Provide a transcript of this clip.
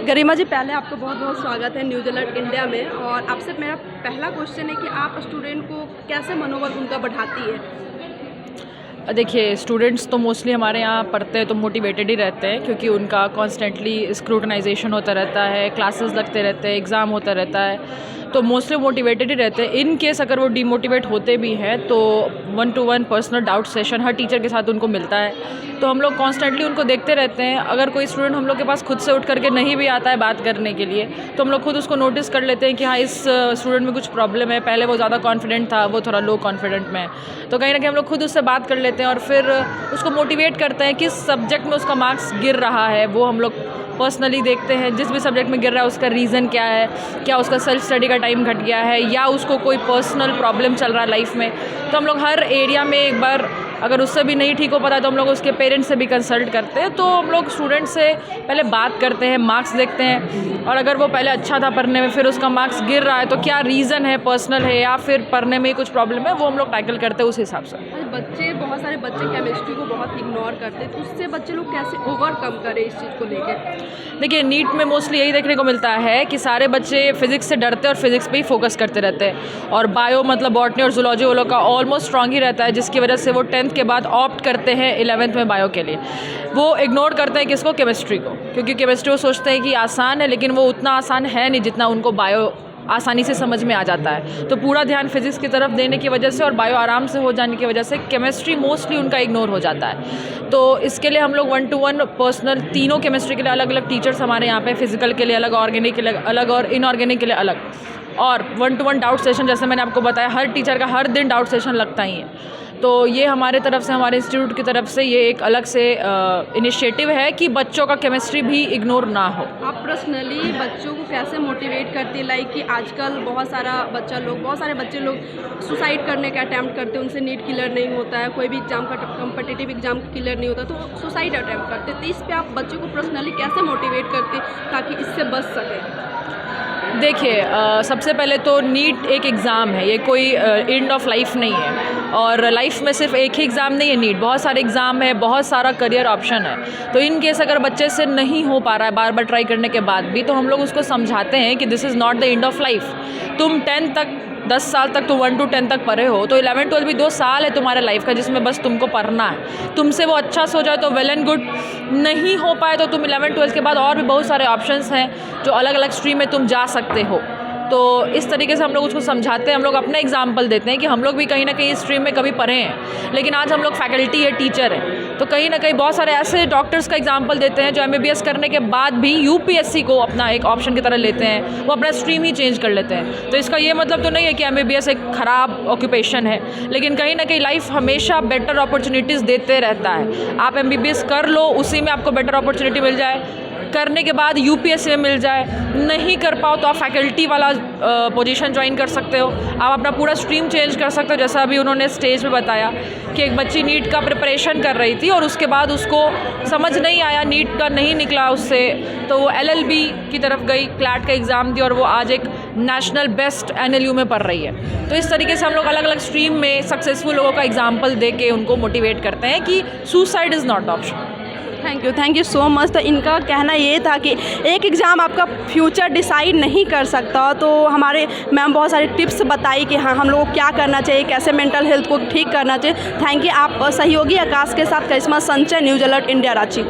गरिमा जी, पहले आपका बहुत बहुत स्वागत है न्यूज़ अलर्ट इंडिया में। और आपसे मेरा पहला क्वेश्चन है कि आप स्टूडेंट को कैसे मनोबल उनका बढ़ाती है? देखिए, स्टूडेंट्स तो मोस्टली हमारे यहाँ पढ़ते हैं तो मोटिवेटेड ही रहते हैं, क्योंकि उनका कॉन्स्टेंटली स्क्रूटनाइजेशन होता रहता है, क्लासेस लगते रहते हैं, एग्ज़ाम होता रहता है, तो मोस्टली मोटिवेटेड ही रहते हैं। इन केस अगर वो डीमोटिवेट होते भी हैं तो 1-to-1 पर्सनल डाउट सेशन हर टीचर के साथ उनको मिलता है, तो हम लोग कॉन्स्टेंटली उनको देखते रहते हैं। अगर कोई स्टूडेंट हम लोग के पास खुद से उठ करके नहीं भी आता है बात करने के लिए, तो हम लोग खुद उसको नोटिस कर लेते हैं कि हाँ, इस स्टूडेंट में कुछ प्रॉब्लम है। पहले वो ज़्यादा कॉन्फिडेंट था, वो थोड़ा लो कॉन्फिडेंट में है, तो कहीं ना कहीं हम लोग खुद उससे बात कर लेते हैं और फिर उसको मोटिवेट करते हैं। किस सब्जेक्ट में उसका मार्क्स गिर रहा है वो हम लोग पर्सनली देखते हैं। जिस भी सब्जेक्ट में गिर रहा है उसका रीज़न क्या है, क्या उसका सेल्फ स्टडी का टाइम घट गया है या उसको कोई पर्सनल प्रॉब्लम चल रहा है लाइफ में, तो हम लोग हर एरिया में एक बार, अगर उससे भी नहीं ठीक हो पाता तो हम लोग उसके पेरेंट्स से भी कंसल्ट करते हैं। तो हम लोग स्टूडेंट से पहले बात करते हैं, मार्क्स देखते हैं, और अगर वो पहले अच्छा था पढ़ने में, फिर उसका मार्क्स गिर रहा है तो क्या रीज़न है, पर्सनल है या फिर पढ़ने में कुछ प्रॉब्लम है, वो हम लोग टैकल करते हैं उस हिसाब से। बहुत सारे बच्चे केमिस्ट्री को बहुत इग्नोर करते हैं, तो उससे बच्चे लोग कैसे ओवरकम करें इस चीज़ को लेकर? देखिए, नीट में मोस्टली यही देखने को मिलता है कि सारे बच्चे फिजिक्स से डरते हैं और फिजिक्स पे ही फोकस करते रहते हैं, और बायो मतलब बॉटनी और जूलॉजी वो लोग का ऑलमोस्ट स्ट्रॉन्ग ही रहता है, जिसकी वजह से वो 10th के बाद ऑप्ट करते हैं 11th में बायो के लिए। वो इग्नोर करते हैं किसको? केमिस्ट्री को, क्योंकि केमिस्ट्री वो सोचते हैं कि आसान है, लेकिन वो उतना आसान है नहीं जितना उनको बायो आसानी से समझ में आ जाता है। तो पूरा ध्यान फिजिक्स की तरफ देने की वजह से और बायो आराम से हो जाने की वजह से केमिस्ट्री मोस्टली उनका इग्नोर हो जाता है। तो इसके लिए हम लोग 1-to-1 पर्सनल तीनों केमिस्ट्री के लिए अलग अलग टीचर्स हमारे यहाँ पे, फिजिकल के लिए अलग, ऑर्गेनिक के लिए अलग और इनऑर्गेनिक के लिए अलग, और 1-to-1 डाउट सेशन, जैसे मैंने आपको बताया, हर टीचर का हर दिन डाउट सेशन लगता ही है। तो ये हमारे तरफ से, हमारे इंस्टीट्यूट की तरफ से ये एक अलग से इनिशिएटिव है कि बच्चों का केमिस्ट्री भी इग्नोर ना हो। आप पर्सनली बच्चों को कैसे मोटिवेट करती है? लाइक कि आजकल बहुत सारे बच्चे लोग सुसाइड करने का अटैम्प्ट करते हैं, उनसे नीट क्लियर नहीं होता है, कोई भी एग्जाम का कॉम्पिटिटिव एग्जाम क्लियर नहीं होता, तो सुसाइड अटैम्प्ट करते हैं। तो इस पर आप बच्चों को पर्सनली कैसे मोटिवेट करते ताकि इससे बच सके? देखिए, सबसे पहले तो नीट एक एग्ज़ाम है, ये कोई एंड ऑफ लाइफ नहीं है, और लाइफ में सिर्फ एक ही एग्ज़ाम नहीं है नीट, बहुत सारे एग्ज़ाम है, बहुत सारा करियर ऑप्शन है। तो इन केस अगर बच्चे से नहीं हो पा रहा है बार बार ट्राई करने के बाद भी, तो हम लोग उसको समझाते हैं कि this is not the end of life. तुम 10 तक 10 साल तक तो 1 to 10 तक पढ़े हो, तो 11-12 भी 2 साल है तुम्हारे लाइफ का, जिसमें बस तुमको पढ़ना है। तुमसे वो अच्छा से हो जाए तो वेल एंड गुड, नहीं हो पाए तो तुम 11-12 के बाद और भी बहुत सारे ऑप्शंस हैं जो अलग अलग स्ट्रीम में तुम जा सकते हो। तो इस तरीके से हम लोग उसको समझाते हैं। हम लोग अपना एग्जाम्पल देते हैं कि हम लोग भी कहीं ना कहीं इस स्ट्रीम में कभी पढ़े हैं, लेकिन आज हम लोग फैकल्टी है, टीचर है, तो कहीं ना कहीं बहुत सारे ऐसे डॉक्टर्स का एग्जाम्पल देते हैं जो MBBS करने के बाद भी UPSC को अपना एक ऑप्शन की तरह लेते हैं, वो अपना स्ट्रीम ही चेंज कर लेते हैं। तो इसका ये मतलब तो नहीं है कि MBBS एक ख़राब ऑक्यूपेशन है, लेकिन कहीं ना कहीं लाइफ हमेशा बेटर अपॉर्चुनिटीज़ देते रहता है। आप MBBS कर लो, उसी में आपको बेटर अपॉर्चुनिटी मिल जाए, करने के बाद UPSC में मिल जाए, नहीं कर पाओ तो आप फैकल्टी वाला पोजीशन ज्वाइन कर सकते हो, आप अपना पूरा स्ट्रीम चेंज कर सकते हो। जैसा अभी उन्होंने स्टेज पे बताया कि एक बच्ची नीट का प्रिपरेशन कर रही थी और उसके बाद उसको समझ नहीं आया, नीट का नहीं निकला उससे, तो वो LLB की तरफ गई, क्लैट का एग्ज़ाम दी और वो आज एक नेशनल बेस्ट NLU में पढ़ रही है। तो इस तरीके से हम लोग अलग अलग स्ट्रीम में सक्सेसफुल लोगों का एग्जाम्पल दे के उनको मोटिवेट करते हैं कि suicide is not option. Thank you so much. तो इनका कहना ये था कि एक एग्ज़ाम आपका फ्यूचर डिसाइड नहीं कर सकता, तो हमारे मैम बहुत सारे टिप्स बताई कि हाँ, हम लोगों को क्या करना चाहिए, कैसे मेंटल हेल्थ को ठीक करना चाहिए। Thank you. आप सहयोगी आकाश के साथ करिश्मा संचय, न्यूज़ अलर्ट इंडिया, रांची।